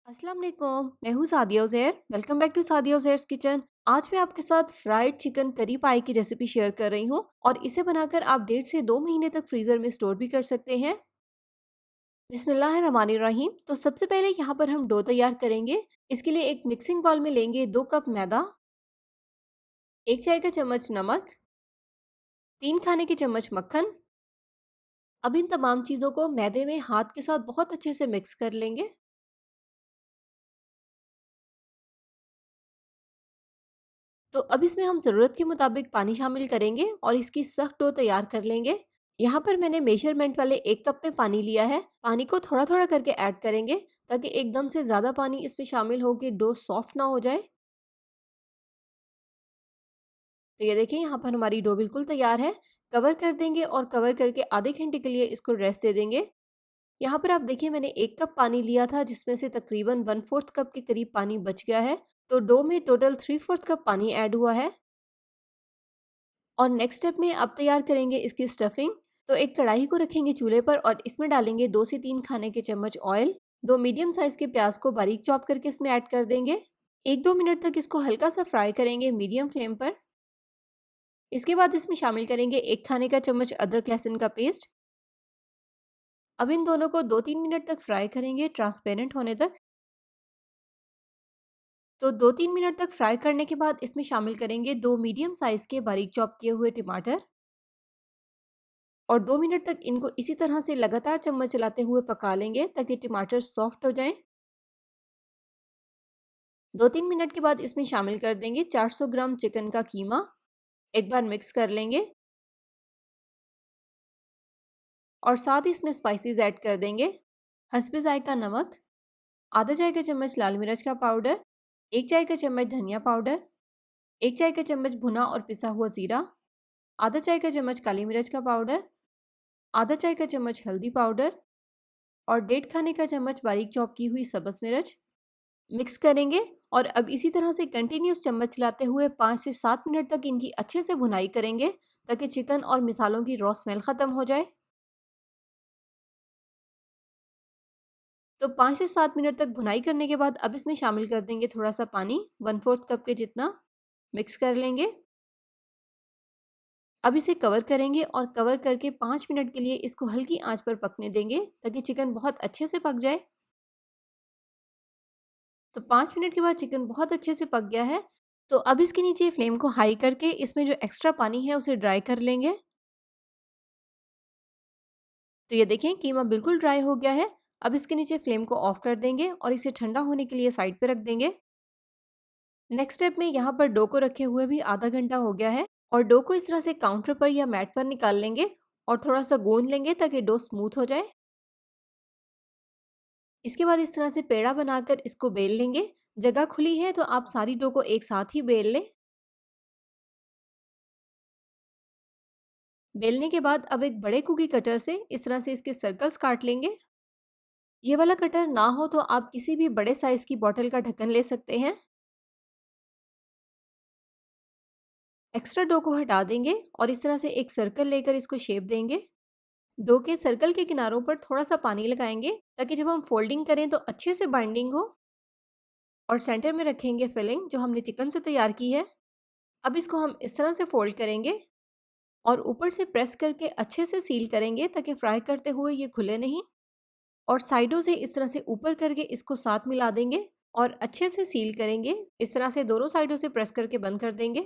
अस्सलाम वालेकुम। मैं हूँ Sadia Uzair. Welcome back to Sadia Uzair's kitchen. आज मैं आपके साथ फ्राइड चिकन करी पाई की रेसिपी शेयर कर रही हूँ और इसे बनाकर आप 1.5 से 2 महीने तक फ्रीज़र में स्टोर भी कर सकते हैं। बिस्मिल्लाहिर्रहमानिर्रहीम। तो सबसे पहले यहाँ पर हम डो तैयार करेंगे। इसके लिए एक मिक्सिंग बाउल में लेंगे 2 कप मैदा, 1 चाय का चम्मच नमक, 3 खाने के चम्मच मक्खन। अब इन तमाम चीज़ों को मैदे में हाथ के साथ बहुत अच्छे से मिक्स कर लेंगे। तो अब इसमें हम ज़रूरत के मुताबिक पानी शामिल करेंगे और इसकी सख्त डो तैयार कर लेंगे। यहाँ पर मैंने मेजरमेंट वाले 1 कप में पानी लिया है। पानी को थोड़ा थोड़ा करके ऐड करेंगे ताकि एकदम से ज़्यादा पानी इसमें शामिल हो के डो सॉफ्ट ना हो जाए। तो ये देखिए यहाँ पर हमारी डो बिल्कुल तैयार है। कवर कर देंगे और कवर करके आधे घंटे के लिए इसको रेस्ट दे देंगे। यहाँ पर आप देखिए मैंने 1 कप पानी लिया था जिसमें से तकरीबन 1/4 कप के करीब पानी बच गया है। तो डो में टोटल 3/4 कप पानी ऐड हुआ है। और नेक्स्ट स्टेप में अब तैयार करेंगे इसकी स्टफिंग। तो एक कढ़ाई को रखेंगे चूल्हे पर और इसमें डालेंगे 2 से 3 खाने के चम्मच ऑयल। 2 मीडियम साइज के प्याज को बारीक चॉप करके इसमें ऐड कर देंगे। 1-2 मिनट तक इसको हल्का सा फ्राई करेंगे मीडियम फ्लेम पर। इसके बाद इसमें शामिल करेंगे 1 खाने का चम्मच अदरक लहसुन का पेस्ट। अब इन दोनों को 2-3 मिनट तक फ्राई करेंगे ट्रांसपेरेंट होने तक। तो 2-3 मिनट तक फ्राई करने के बाद इसमें शामिल करेंगे 2 मीडियम साइज के बारीक चॉप किए हुए टमाटर और 2 मिनट तक इनको इसी तरह से लगातार चम्मच चलाते हुए पका लेंगे ताकि टमाटर सॉफ्ट हो जाएं। 2-3 मिनट के बाद इसमें शामिल कर देंगे 400 ग्राम चिकन का कीमा। एक बार मिक्स कर लेंगे और साथ ही इसमें स्पाइसेस ऐड कर देंगे। हस्बे जायका नमक, आधा चाय का चम्मच लाल मिर्च का पाउडर, 1 चाय का चम्मच धनिया पाउडर, 1 चाय का चम्मच भुना और पिसा हुआ ज़ीरा, आधा चाय का चम्मच काली मिर्च का पाउडर, आधा चाय का चम्मच हल्दी पाउडर और 1.5 खाने का चम्मच बारीक चॉप की हुई सब्ज़ मिर्च। मिक्स करेंगे और अब इसी तरह से कंटिन्यूस चम्मच चलाते हुए 5 से 7 मिनट तक इनकी अच्छे से भुनाई करेंगे ताकि चिकन और मिसालों की रॉ स्मेल ख़त्म हो जाए। तो 5 से 7 मिनट तक भुनाई करने के बाद अब इसमें शामिल कर देंगे थोड़ा सा पानी, 1/4 कप के जितना। मिक्स कर लेंगे। अब इसे कवर करेंगे और कवर करके 5 मिनट के लिए इसको हल्की आंच पर पकने देंगे ताकि चिकन बहुत अच्छे से पक जाए। तो 5 मिनट के बाद चिकन बहुत अच्छे से पक गया है। तो अब इसके नीचे फ्लेम को हाई करके इसमें जो एक्स्ट्रा पानी है उसे ड्राई कर लेंगे। तो ये देखें कीमा बिल्कुल ड्राई हो गया है। अब इसके नीचे फ्लेम को ऑफ कर देंगे और इसे ठंडा होने के लिए साइड पे रख देंगे। नेक्स्ट स्टेप में यहाँ पर डो को रखे हुए भी आधा घंटा हो गया है और डो को इस तरह से काउंटर पर या मैट पर निकाल लेंगे और थोड़ा सा गूंद लेंगे ताकि डो स्मूथ हो जाए। इसके बाद इस तरह से पेड़ा बनाकर इसको बेल लेंगे। जगह खुली है तो आप सारी डो को एक साथ ही बेल लें। बेलने के बाद अब एक बड़े कुकी कटर से इस तरह से इसके सर्कल्स काट लेंगे। ये वाला कटर ना हो तो आप किसी भी बड़े साइज की बॉटल का ढक्कन ले सकते हैं। एक्स्ट्रा डो को हटा देंगे और इस तरह से एक सर्कल लेकर इसको शेप देंगे। डो के सर्कल के किनारों पर थोड़ा सा पानी लगाएंगे ताकि जब हम फोल्डिंग करें तो अच्छे से बाइंडिंग हो। और सेंटर में रखेंगे फिलिंग जो हमने चिकन से तैयार की है। अब इसको हम इस तरह से फोल्ड करेंगे और ऊपर से प्रेस करके अच्छे से सील करेंगे ताकि फ्राई करते हुए ये खुले नहीं। और साइडों से इस तरह से ऊपर करके इसको साथ मिला देंगे और अच्छे से सील करेंगे। इस तरह से दोनों साइडों से प्रेस करके बंद कर देंगे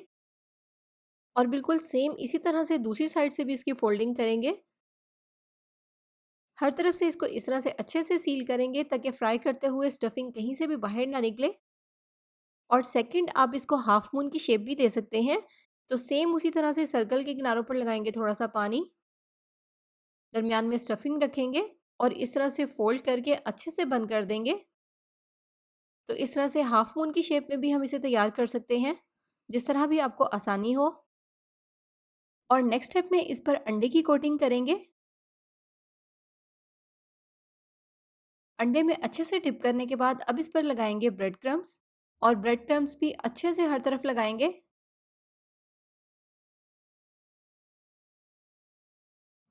और बिल्कुल सेम इसी तरह से दूसरी साइड से भी इसकी फोल्डिंग करेंगे। हर तरफ से इसको इस तरह से अच्छे से सील करेंगे ताकि फ्राई करते हुए स्टफिंग कहीं से भी बाहर ना निकले। और सेकंड आप इसको हाफ मून की शेप भी दे सकते हैं। तो सेम उसी तरह से सर्कल के किनारों पर लगाएंगे थोड़ा सा पानी, दरमियान में स्टफिंग रखेंगे और इस तरह से फोल्ड करके अच्छे से बंद कर देंगे। तो इस तरह से हाफ मून की शेप में भी हम इसे तैयार कर सकते हैं, जिस तरह भी आपको आसानी हो। और नेक्स्ट स्टेप में इस पर अंडे की कोटिंग करेंगे। अंडे में अच्छे से डिप करने के बाद अब इस पर लगाएंगे ब्रेड क्रम्स और ब्रेड क्रम्स भी अच्छे से हर तरफ लगाएंगे।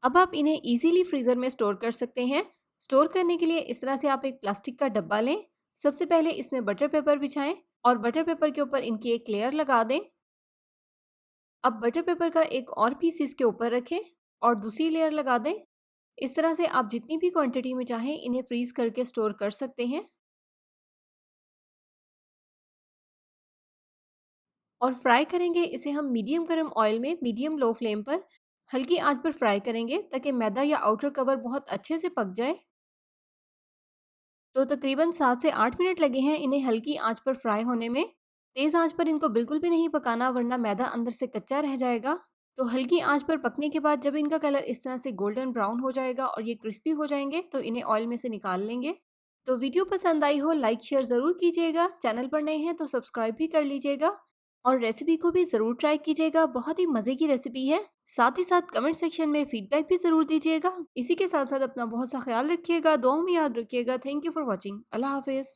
अब आप इन्हें इजीली फ्रीज़र में स्टोर कर सकते हैं। स्टोर करने के लिए इस तरह से आप एक प्लास्टिक का डब्बा लें, सबसे पहले इसमें बटर पेपर बिछाएं और बटर पेपर के ऊपर इनकी एक लेयर लगा दें। अब बटर पेपर का एक और पीस इसके ऊपर रखें और दूसरी लेयर लगा दें। इस तरह से आप जितनी भी क्वांटिटी में चाहें इन्हें फ्रीज करके स्टोर कर सकते हैं। और फ्राई करेंगे इसे हम मीडियम गर्म ऑयल में मीडियम लो फ्लेम पर हल्की आंच पर फ्राई करेंगे ताकि मैदा या आउटर कवर बहुत अच्छे से पक जाए। तो तकरीबन 7 से 8 मिनट लगे हैं इन्हें हल्की आंच पर फ्राई होने में। तेज़ आंच पर इनको बिल्कुल भी नहीं पकाना वरना मैदा अंदर से कच्चा रह जाएगा। तो हल्की आंच पर पकने के बाद जब इनका कलर इस तरह से गोल्डन ब्राउन हो जाएगा और ये क्रिस्पी हो जाएंगे तो इन्हें ऑयल में से निकाल लेंगे। तो वीडियो पसंद आई हो लाइक शेयर ज़रूर कीजिएगा। चैनल पर नए हैं तो सब्सक्राइब भी कर लीजिएगा और रेसिपी को भी ज़रूर ट्राई कीजिएगा। बहुत ही मज़े की रेसिपी है। साथ ही साथ कमेंट सेक्शन में फीडबैक भी ज़रूर दीजिएगा। इसी के साथ साथ अपना बहुत सा ख्याल रखिएगा, दुआओं में याद रखिएगा। Thank you for watching. अल्लाह हाफिज़।